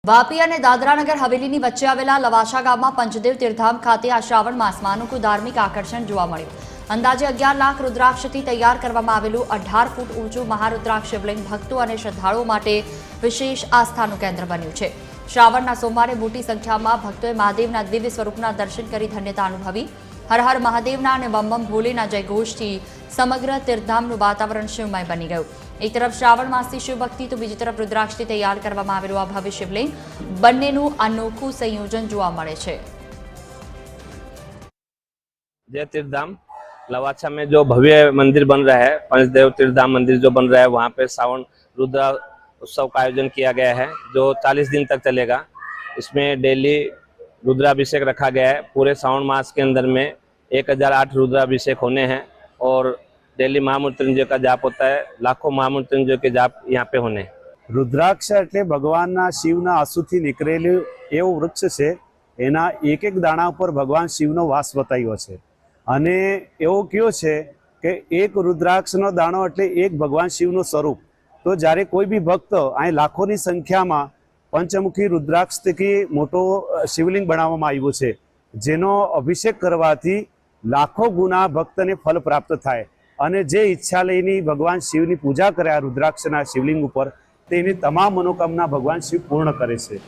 વાપી અને દાદરાનગર હવેલીની વચ્ચે આવેલા લવાસા ગામમાં પંચદેવ તીર્થધામ ખાતે આ શ્રાવણ માસમાં અનોખું ધાર્મિક આકર્ષણ જોવા મળ્યું। અંદાજે 11 લાખ રુદ્રાક્ષથી તૈયાર કરવામાં આવેલું 18 ફૂટ ઊંચું મહારુદ્રાક્ષ શિવલિંગ ભક્તો અને શ્રદ્ધાળુઓ માટે વિશેષ આસ્થાનું કેન્દ્ર બન્યું છે। શ્રાવણના સોમવારે મોટી સંખ્યામાં ભક્તોએ મહાદેવના દિવ્ય સ્વરૂપના દર્શન કરી ધન્યતા અનુભવી। હર હર મહાદેવના અને બમ બમ ભોલેના જયઘોષથી સમગ્ર તીર્થધામનું વાતાવરણ શિવમય બની ગયું। एक तरफ श्रावण मासથી शिव भक्ति तो बीजी तरफ रुद्राक्षથી तैयार કરવામાં આવેલું આ ભવ્ય શિવલિંગ બંનેનું અનોખું સંયોજન જોવા મળે છે। जय तीर्थधाम लवाछा में जो भव्य मंदिर बन रहा है, पंचदेव तीर्थधाम मंदिर जो बन रहा है, वहाँ पे श्रावण रुद्र उत्सव का आयोजन किया गया है जो 40 दिन तक चलेगा। इसमें डेली रुद्राभिषेक रखा गया है। पूरे श्रावण मास के अंदर में 1008 रुद्राभिषेक होने हैं और डेली महामृत्युंजय का जाप होता है। लाखों महामृत्युंजय के जाप यहाँ पे होने। रुद्राक्ष એટલે ભગવાનના શિવના આંસુથી નીકળેલું એવું વૃક્ષ છે। એના એક એક દાણા ઉપર ભગવાન શિવનો વાસ બતાવ્યો છે અને એવો કયો છે કે એક રુદ્રાક્ષનો દાણો એટલે એક ભગવાન શિવનું સ્વરૂપ। તો જ્યારે કોઈ બી ભક્ત અહીં લાખોની સંખ્યામાં પંચમુખી રુદ્રાક્ષથી મોટો શિવલિંગ બનાવવામાં આવ્યું છે જેનો અભિષેક કરવાથી લાખો ગુના ભક્તને ફલ પ્રાપ્ત થાય અને જે ઈચ્છા લઈને ભગવાન શિવની પૂજા કરે આ રુદ્રાક્ષના શિવલિંગ ઉપર તેની તમામ મનોકામના ભગવાન શિવ પૂર્ણ કરે છે।